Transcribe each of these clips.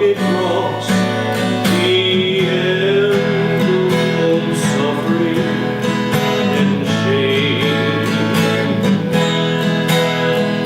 rugged cross, the emblem of suffering and shame.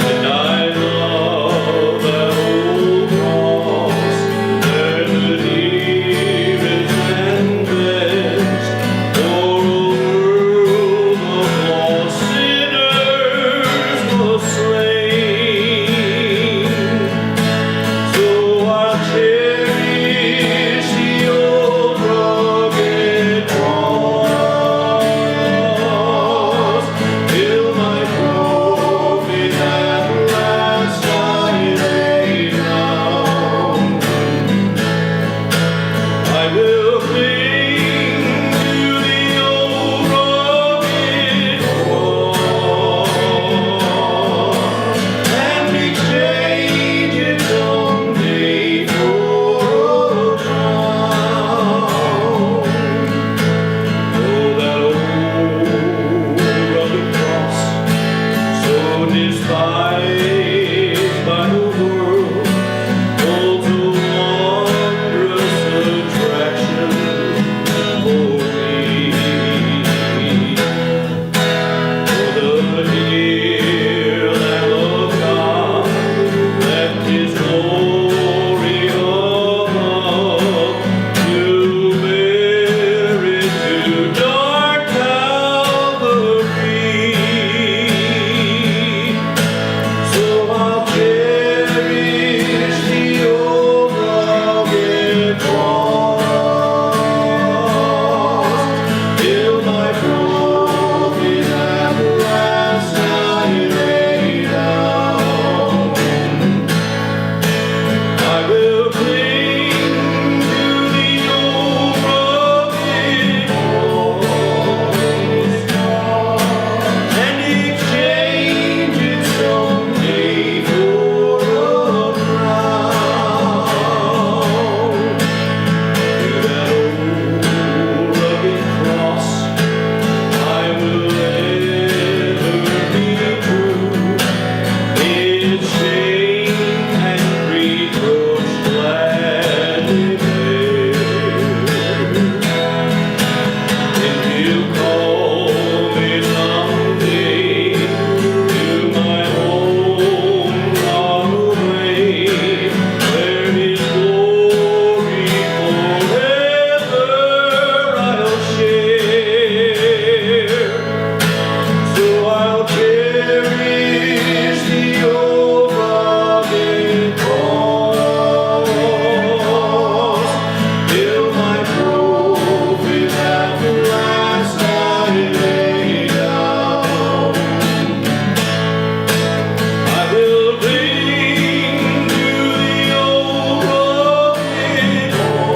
And I love that old cross, where the dearest and best for a world of lost sinners was slain. So I'll cherish the old rugged cross till my trophy at last I lay down. I will cling to the old rugged cross and exchange it someday for a crown. Oh, that old rugged cross, so despised by the world, holds a wondrous attraction for me. For the dear Lamb of God left His glory above to bear it to dark Calvary. So I'll cherish the old rugged cross till my trophies at last I lay down. I will cling to the old rugged cross and exchange it someday for a crown. To that old rugged cross I will ever be true, its shame and reproach gladly bear. And He'll call me someday to my home far away, where His glory forever I'll share. So I'll cherish the old rugged cross till my trophies at last I lay down. I will cling to the old rugged cross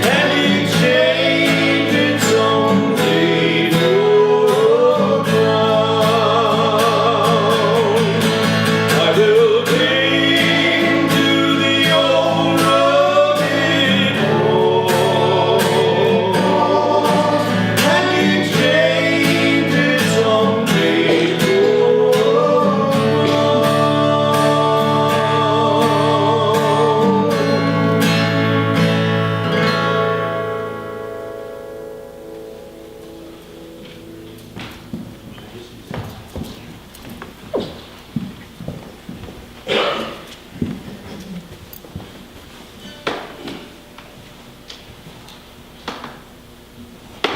and exchange it someday for a crown. I will cling to the old rugged cross and exchange it someday for a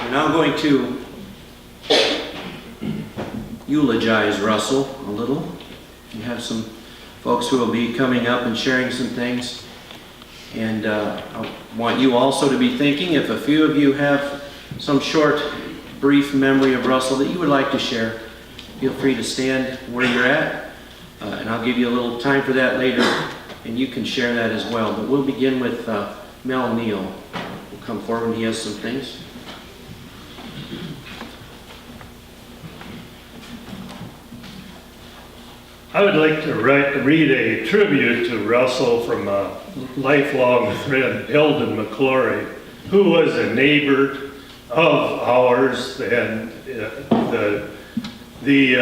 We're now going to eulogize Russell a little. We have some folks who will be coming up and sharing some things. And I want you also to be thinking, if a few of you have some short, brief memory of Russell that you would like to share, feel free to stand where you're at. And I'll give you a little time for that later, and you can share that as well. But we'll begin with Mel Neil. Will come forward, and he has some things. I would like to read a tribute to Russell from a lifelong friend, Eldon McLaury, who was a neighbor of ours, and the The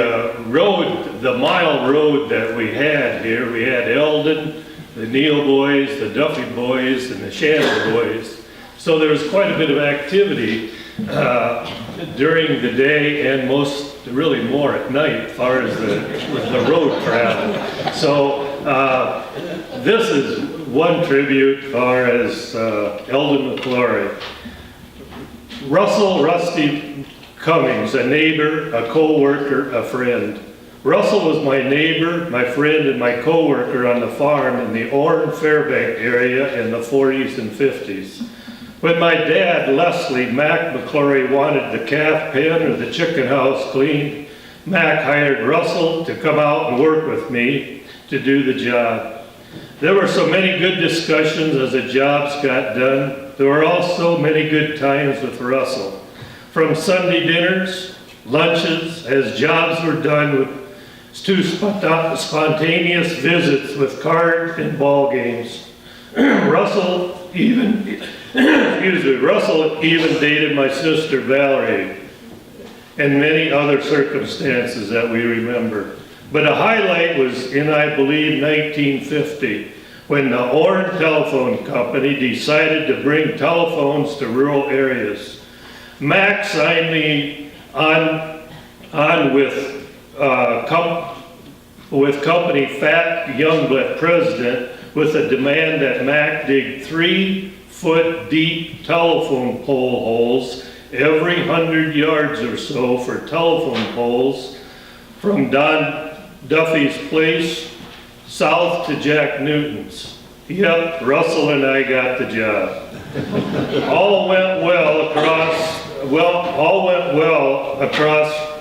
road, the mile road that we had here, we had Eldon, the Neil boys, the Duffy boys, and the Shannon boys. So there was quite a bit of activity during the day and really more at night as far as the road travel. So this is one tribute as far as Eldon McLaury. Rusty Cummings, a neighbor, a co-worker, a friend. Russell was my neighbor, my friend, and my co-worker on the farm in the Orne Fairbank area in the 40s and 50s. When my dad, Leslie Mac McLaury, wanted the calf pen or the chicken house cleaned, Mac hired Russell to come out and work with me to do the job. There were so many good discussions as the jobs got done. There were also many good times with Russell. From Sunday dinners, lunches, as jobs were done, to spontaneous visits with card and ball games. Russell even dated my sister Valerie, and many other circumstances that we remember. But a highlight was in, I believe, 1950, when the Orne Telephone Company decided to bring telephones to rural areas. Mac signed me on with company Fat Youngblood president with a demand that Mac dig 3-foot deep telephone pole holes every 100 yards or so for telephone poles from Don Duffy's place south to Jack Newton's. Yep, Russell and I got the job. All went well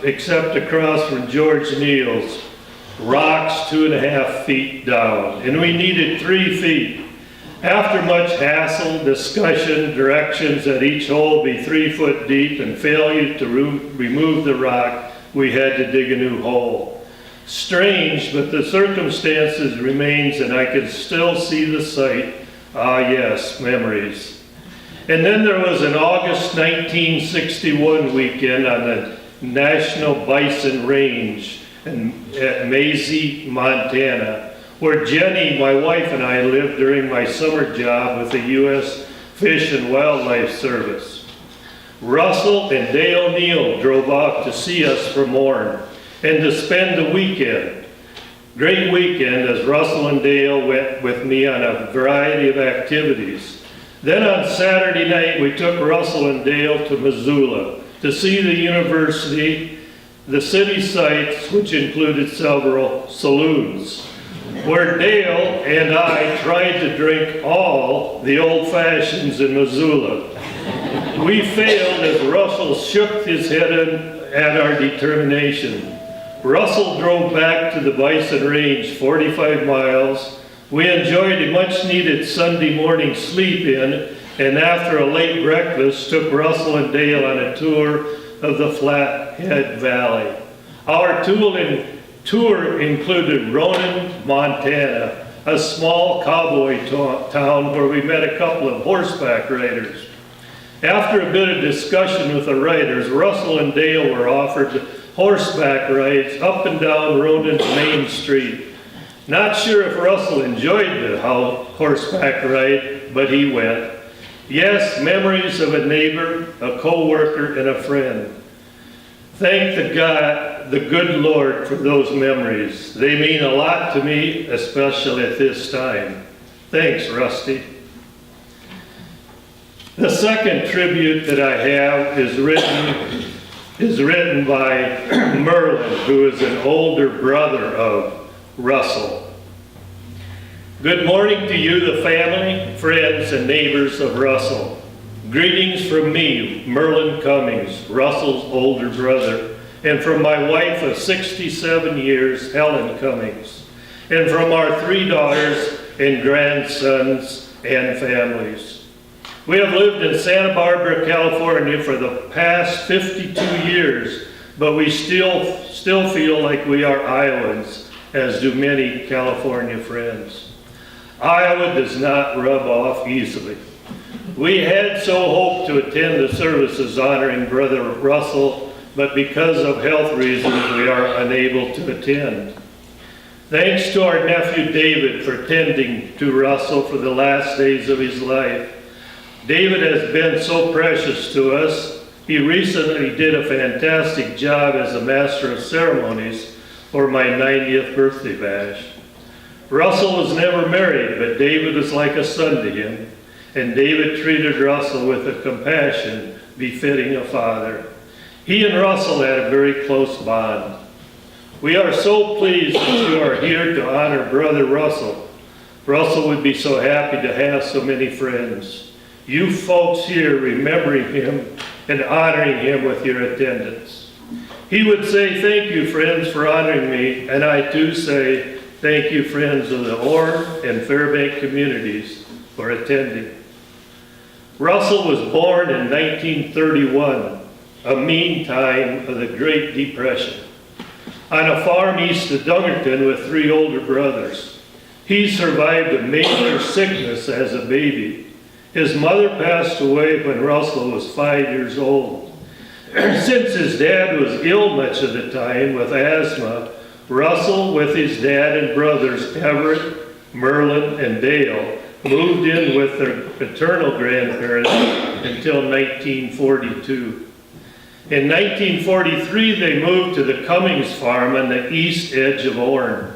except across from George Neil's. Rocks 2.5 feet down, and we needed 3 feet. After much hassle, discussion, directions that each hole be 3 foot deep, and failure to remove the rock, we had to dig a new hole. Strange, but the circumstances remains, and I can still see the site. Ah yes, memories. And then there was an August 1961 weekend on the National Bison Range at Maisie, Montana, where Jenny, my wife, and I lived during my summer job with the U.S. Fish and Wildlife Service. Russell and Dale Neil drove out to see us from Orne and to spend the weekend. Great weekend as Russell and Dale went with me on a variety of activities. Then on Saturday night, we took Russell and Dale to Missoula to see the university, the city sites, which included several saloons, where Dale and I tried to drink all the old fashions in Missoula. We failed as Russell shook his head at our determination. Russell drove back to the Bison Range 45 miles. We enjoyed a much needed Sunday morning sleep in, and after a late breakfast took Russell and Dale on a tour of the Flathead Valley. Our tour included Ronan, Montana, a small cowboy town where we met a couple of horseback riders. After a bit of discussion with the riders, Russell and Dale were offered horseback rides up and down Ronan's Main Street. Not sure if Russell enjoyed the horseback ride, but he went. Yes, memories of a neighbor, a co-worker, and a friend. Thank the good Lord for those memories. They mean a lot to me, especially at this time. Thanks, Rusty. The second tribute that I have is written by Merlyn, who is an older brother of Russell. Good morning to you, the family, friends, and neighbors of Russell. Greetings from me, Merlyn Cummings, Russell's older brother, and from my wife of 67 years, Helen Cummings, and from our 3 daughters and grandsons and families. We have lived in Santa Barbara, California for the past 52 years, but we still feel like we are Iowans, as do many California friends. Iowa does not rub off easily. We had so hoped to attend the services honoring Brother Russell but because of health reasons, we are unable to attend. Thanks to our nephew David for tending to Russell for the last days of his life. David has been so precious to us. He recently did a fantastic job as a master of ceremonies for my 90th birthday bash. Russell was never married, but David was like a son to him, and David treated Russell with a compassion befitting a father. He and Russell had a very close bond. We are so pleased that you are here to honor Brother Russell. Russell would be so happy to have so many friends. You folks here remembering him and honoring him with your attendance. He would say, "Thank you, friends, for honoring me," and I too say, "Thank you, friends of the Orr and Fairbank communities, for attending." Russell was born in 1931, a mean time of the Great Depression, on a farm east of Dungerton with 3 older brothers. He survived a major sickness as a baby. His mother passed away when Russell was 5 years old. Since his dad was ill much of the time with asthma, Russell, with his dad and brothers Everett, Merlyn, and Dale, moved in with their paternal grandparents until 1942. In 1943, they moved to the Cummings farm on the east edge of Orne.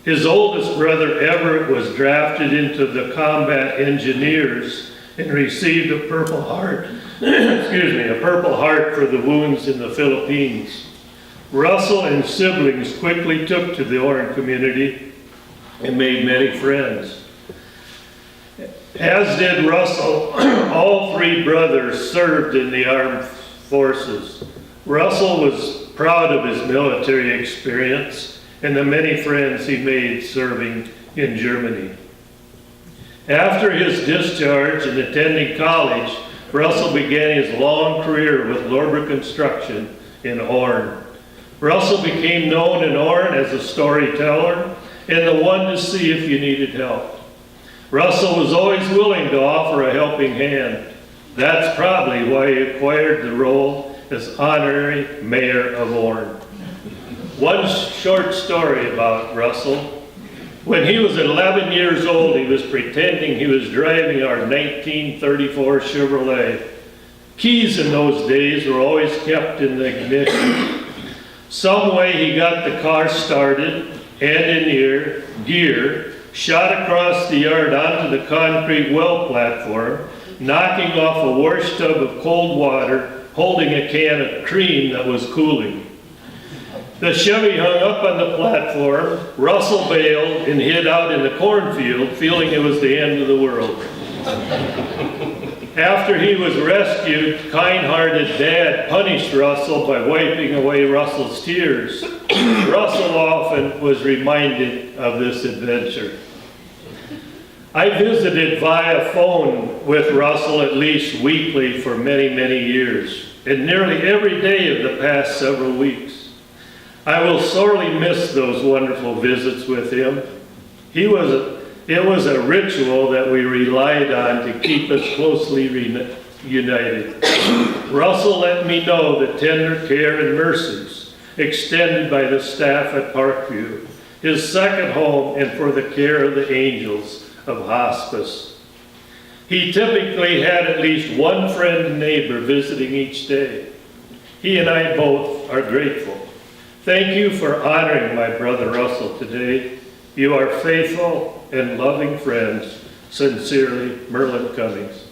His oldest brother Everett was drafted into the combat engineers and received a Purple Heart, a Purple Heart for the wounds in the Philippines. Russell and siblings quickly took to the Orne community and made many friends. As did Russell, all 3 brothers served in the armed forces. Russell was proud of his military experience and the many friends he made serving in Germany. After his discharge and attending college, Russell began his long career with Lorber Construction in Orne. Russell became known in Orne as a storyteller and the one to see if you needed help. Russell was always willing to offer a helping hand. That's probably why he acquired the role as honorary mayor of Orne. One short story about Russell. When he was 11 years old, he was pretending he was driving our 1934 Chevrolet. Keys in those days were always kept in the ignition. Some way he got the car started and in gear, shot across the yard onto the concrete well platform, knocking off a wash tub of cold water, holding a can of cream that was cooling. The Chevy hung up on the platform. Russell bailed and hid out in the cornfield, feeling it was the end of the world. After he was rescued, kind-hearted Dad punished Russell by wiping away Russell's tears. Russell often was reminded of this adventure. I visited via phone with Russell at least weekly for many, many years, and nearly every day of the past several weeks. I will sorely miss those wonderful visits with him. It was a ritual that we relied on to keep us closely united. Russell let me know the tender care and mercies extended by the staff at Parkview, his second home, and for the care of the angels of hospice. He typically had at least one friend and neighbor visiting each day. He and I both are grateful. Thank you for honoring my brother Russell today. You are faithful and loving friends. Sincerely, Merlyn Cummings.